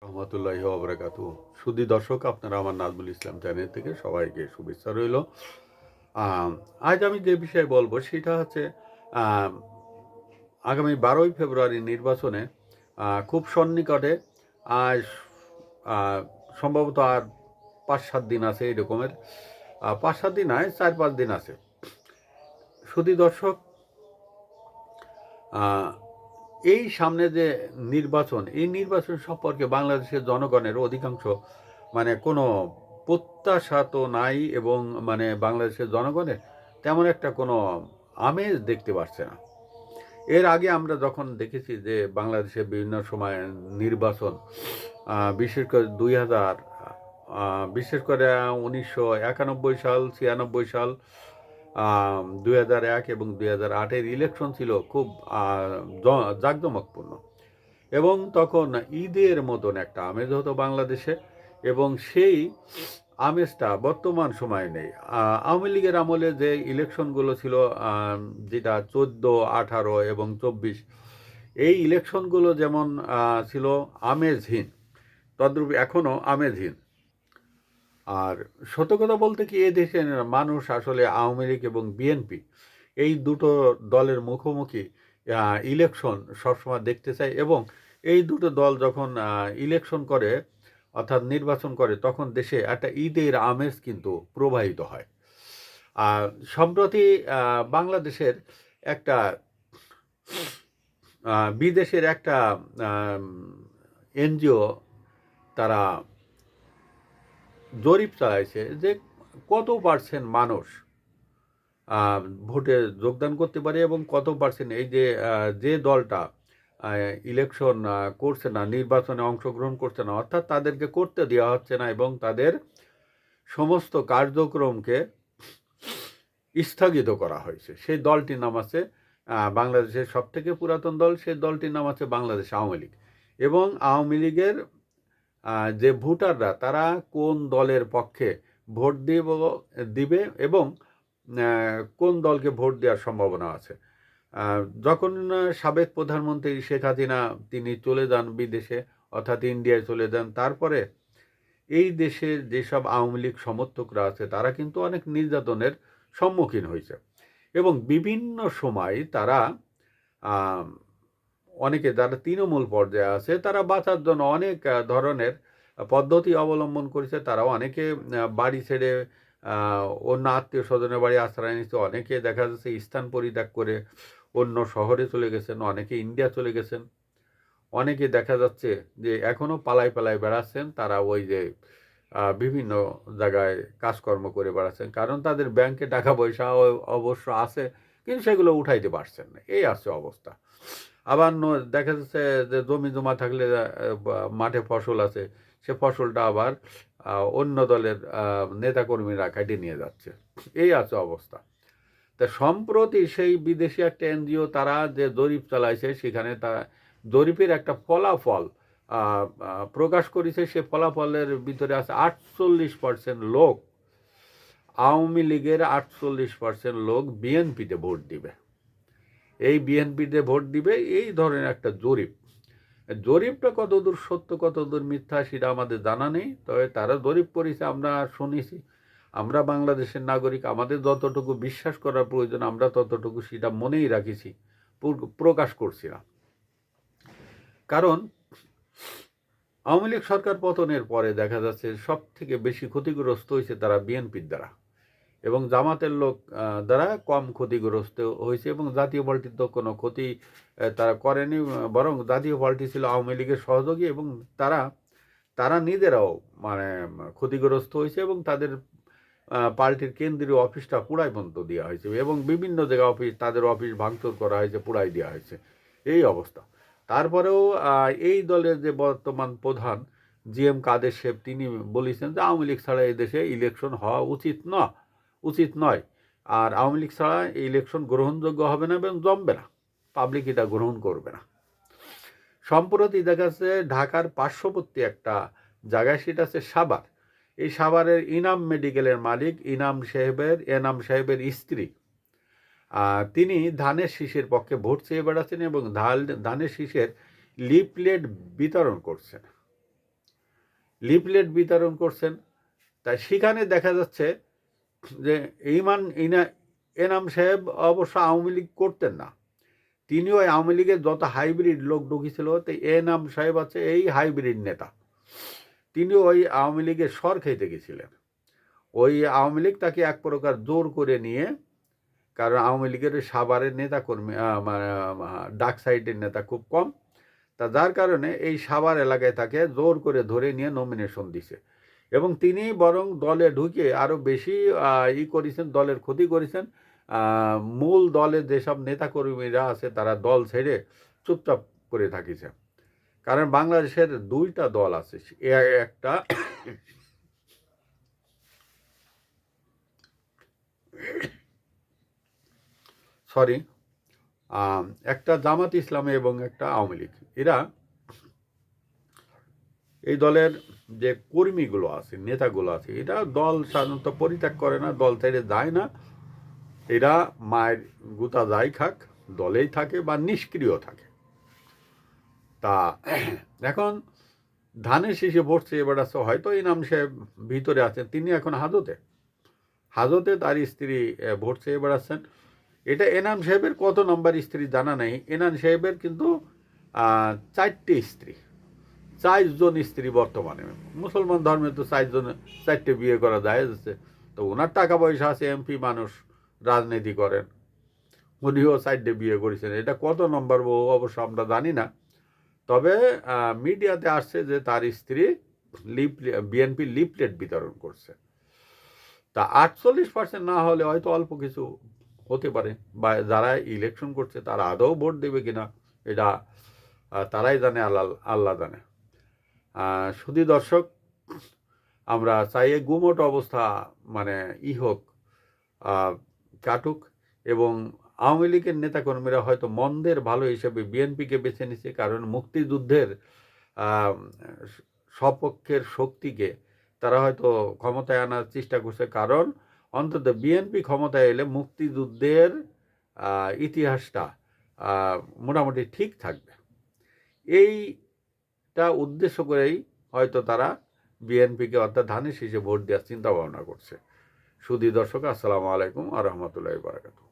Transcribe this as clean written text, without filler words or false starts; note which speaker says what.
Speaker 1: রহমতুল্লাহি ওয়া বারাকাতুহু। সুধী দর্শক, আপনারা আমার নাজমুল ইসলাম চ্যানেল থেকে সবাইকে শুভেচ্ছা রইল। আম আজ আমি যে বিষয়ে বলবো সেটা হচ্ছে আম আগামী ১২ই ফেব্রুয়ারি নির্বাচনে খুব সন্নিকটে আজ আ সম্ভবত আর ৫-৭ দিন আছে এই রকমের। ৫-৭ দিন নয়, ৪-৫ দিন আছে। সুধী দর্শক, আ এই সামনে যে নির্বাচন, এই নির্বাচন সম্পর্কে বাংলাদেশের জনগণের অধিকাংশ কোনো প্রত্যাশা তো নাই, এবং বাংলাদেশের জনগণের তেমন একটা কোনো আমেজ দেখতে পারছে না। এর আগে আমরা যখন দেখেছি যে বাংলাদেশে বিভিন্ন সময় নির্বাচন, বিশেষ করে ২০০০, বিশেষ করে ১৯৯১ সাল, ৯৬ সাল, ২০০১ এবং ২০০৮-এর ইলেকশন ছিল খুব জাঁকজমকপূর্ণ, এবং তখন ঈদের মতন একটা আমেজ হতো বাংলাদেশে, এবং সেই আমেজটা বর্তমান সময়ে নেই। আওয়ামী লীগের আমলে যে ইলেকশনগুলো ছিল, যেটা ১৪, ১৮ এবং ২৪, এই ইলেকশনগুলো যেমন ছিল আমেজহীন, তদ্রূপ এখনও আমেজহীন। আর সত্য কথা বলতে কি, এ দেশের মানুষ আসলে আওয়ামী লীগ এবং বিএনপি এই দুটো দলের মুখোমুখি ইলেকশন সবসময় দেখতে চায়, এবং এই দুটো দল যখন ইলেকশন করে, অর্থাৎ নির্বাচন করে, তখন দেশে একটা ঈদের আমেজ কিন্তু প্রবাহিত হয়। আর সম্প্রতি বাংলাদেশের একটা বিদেশের একটা এনজিও তারা জরিপ চালাইছে যে কত পার্সেন্ট মানুষ ভোটে যোগদান করতে পারে, এবং কত পার্সেন্ট এই যে যে দলটা ইলেকশন করছে না, নির্বাচনে অংশগ্রহণ করছে না, অর্থাৎ তাদেরকে করতে দেওয়া হচ্ছে না, এবং তাদের সমস্ত কার্যক্রমকে স্থগিত করা হয়েছে, সেই দলটির নাম আছে বাংলাদেশের সবথেকে পুরাতন দল, সেই দলটির নাম আছে বাংলাদেশ আওয়ামী লীগ। এবং আওয়ামী লীগের যে ভোটাররা তারা কোন দলের পক্ষে ভোট দিবে, এবং কোন দলকে ভোট দেওয়ার সম্ভাবনা আছে। যখন সাবেক প্রধানমন্ত্রী শেখ হাসিনা তিনি চলে যান বিদেশে, অর্থাৎ ইন্ডিয়ায় চলে যান, তারপরে এই দেশের যেসব আওয়ামী লীগ সমর্থকরা আছে তারা কিন্তু অনেক নির্যাতনের সম্মুখীন হয়েছে, এবং বিভিন্ন সময় তারা অনেকে যারা তৃণমূল পর্যায়ে আছে তারা বাঁচার জন্য অনেক ধরনের পদ্ধতি অবলম্বন করেছে। তারাও অনেকে বাড়ি ছেড়ে অন্য আত্মীয় স্বজনের বাড়ি আশ্রয় নিচ্ছে, অনেকে দেখা যাচ্ছে স্থান পরিত্যাগ করে অন্য শহরে চলে গেছেন, অনেকে ইন্ডিয়া চলে গেছেন, অনেকে দেখা যাচ্ছে যে এখনও পালায় পালায় বেড়াচ্ছেন। তারা ওই যে বিভিন্ন জায়গায় কাজকর্ম করে বেড়াচ্ছেন, কারণ তাদের ব্যাংকে টাকা পয়সা অবশ্য আছে, কিন্তু সেগুলো উঠাইতে পারছেন না, এই আছে অবস্থা। আবার দেখা যাচ্ছে যে জমি জমা থাকলে মাঠে ফসল আছে, সে ফসলটা আবার অন্য দলের নেতাকর্মীরা কেটে নিয়ে যাচ্ছে, এই আছে অবস্থা। তা সম্প্রতি সেই বিদেশি একটা এনজিও তারা যে জরিপ চালাইছে, সেখানে তা জরিপের একটা ফলাফল প্রকাশ করেছে। সে ফলাফলের ভিতরে আছে 48% লোক, আওয়ামী লীগের 48% লোক বিএনপিতে ভোট দিবে, এই বিএনপিতে ভোট দিবে, এই ধরনের একটা জরিপ। জরিপটা কতদূর সত্য কতদূর মিথ্যা সেটা আমাদের জানা নেই, তবে তারা জরিপ করেছে, আমরা শুনেছি। আমরা বাংলাদেশের নাগরিক, আমাদের যতটুকু বিশ্বাস করার প্রয়োজন আমরা ততটুকু সেটা মনেই রাখিছি, প্রকাশ করছি না। কারণ আওয়ামী লীগ সরকার পতনের পরে দেখা যাচ্ছে সব থেকে বেশি ক্ষতিগ্রস্ত হয়েছে তারা বিএনপির দ্বারা, এবং জামাতের লোক দ্বারা কম ক্ষতিগ্রস্ত হয়েছে, এবং জাতীয় পার্টির তো কোনো ক্ষতি তারা করেনি, বরং জাতীয় পার্টি ছিল আওয়ামী লীগের সহযোগী, এবং তারা তারা নিজেরাও ক্ষতিগ্রস্ত হয়েছে, এবং তাদের পার্টির কেন্দ্রীয় অফিসটা পুড়াই পর্যন্ত দেওয়া হয়েছে, এবং বিভিন্ন জায়গায় তাদের অফিস ভাঙচুর করা হয়েছে, পুড়াই দেওয়া হয়েছে, এই অবস্থা। তারপরেও এই দলের যে বর্তমান প্রধান জিএম কাদের শেখ, তিনি বলেছেন যে আওয়ামী লীগ ছাড়া এই দেশে ইলেকশন হওয়া উচিত নয়, আর আওয়ামী লীগ ছাড়া এই ইলেকশন গ্রহণযোগ্য হবে না এবং জমবে না, পাবলিক এটা গ্রহণ করবে না। সম্প্রতি দেখা যাচ্ছে ঢাকার পার্শ্ববর্তী একটা জায়গায়, সেটা আছে সাভার। এই সাভারের ইনাম মেডিকেলের মালিক এনাম সাহেবের স্ত্রী, তিনি ধানের শীষের পক্ষে ভোট চেয়ে বেড়াচ্ছেন, এবং ধানের শীষের লিফলেট বিতরণ করছেন। লিফলেট বিতরণ করছেন। তাই সেখানে দেখা যাচ্ছে যে এনাম সাহেব অবশ্য আওয়ামী লীগ করতেন না। তিনিও আওয়ামী লীগের যত হাইব্রিড লোক ঢুকেছিল, তো এনাম সাহেব আছে এই হাইব্রিড নেতা। তিনিও ওই আওয়ামী লীগের স্বর খেতে গেছিলেন। ওই আওয়ামী লীগ তাকে এক প্রকার জোর করে নিয়ে, কারণ আওয়ামী লীগের ওই সাভারের নেতাকর্মী ডাক সাইডের নেতা খুব কম, তা যার কারণে এই সাভার এলাকায় তাকে জোর করে ধরে নিয়ে নমিনেশন দিছে এবং তিনি বরং দলে ঢুকে আরও বেশি করেছেন, দলের ক্ষতি করেছেন। মূল দলের যেসব নেতাকর্মীরা আছে তারা দল ছেড়ে চুপচাপ করে থাকিছে। কারণ বাংলাদেশের দুইটা দল আছে, একটা সরি একটা জামাত ইসলামী এবং একটা আওয়ামী লীগ। এরা এই দলের যে কর্মীগুলো আছে, নেতাগুলো আছে, এরা দল সাধারণত পরিত্যাগ করে না, দল ছেড়ে যায় না। এরা মায়ের গুতা যাই খাক দলেই থাকে বা নিষ্ক্রিয় থাকে। তা এখন ধানের শীষে ভোটছে এবার আছে, হয়তো ইনাম সাহেব ভিতরে আছেন, তিনি এখন হাজতে তার স্ত্রী ভোট চেয়ে বেড়াচ্ছেন। এটা এনাম সাহেবের কত নম্বর স্ত্রী জানা নেই। এনাম সাহেবের কিন্তু 4টে স্ত্রী, 4জন স্ত্রী বর্তমানে। মুসলমান ধর্মে তো 4টে বিয়ে করা যায় যাচ্ছে। তো ওনার টাকা পয়সা আছে, এমপি মানুষ, রাজনীতি করেন, উনিও 4টে বিয়ে করেছেন। এটা কত নম্বর বউ অবশ্য আমরা জানি না। তবে মিডিয়াতে আসছে যে তার স্ত্রী বিএনপি লিফলেট বিতরণ করছে। তা 48% না হলে হয়তো অল্প কিছু হতে পারে, বা যারা ইলেকশন করছে তারা আদৌ ভোট দেবে কিনা এটা তারাই জানে, আল্লাহ জানে। শুধু দর্শক, আমরা চাই গুমোট অবস্থা মানে হোক, কাটুক, এবং আওয়ামী লীগের নেতাকর্মীরা হয়তো মন্দের ভালো হিসেবে বিএনপিকে বেছে নিছে, কারণ মুক্তিযুদ্ধের সপক্ষের শক্তিকে তারা হয়তো ক্ষমতায় আনার চেষ্টা করছে, কারণ অন্তত বিএনপি ক্ষমতায় এলে মুক্তিযুদ্ধের ইতিহাসটা মোটামুটি ঠিক থাকবে। এইটা উদ্দেশ্য করেই হয়তো তারা বিএনপিকে অর্থাৎ ধানের শীষে ভোট দেওয়ার চিন্তা ভাবনা করছে। সুধী দর্শক, আসসালামু আলাইকুম ওয়া রাহমাতুল্লাহি ওয়া বারাকাতুহু।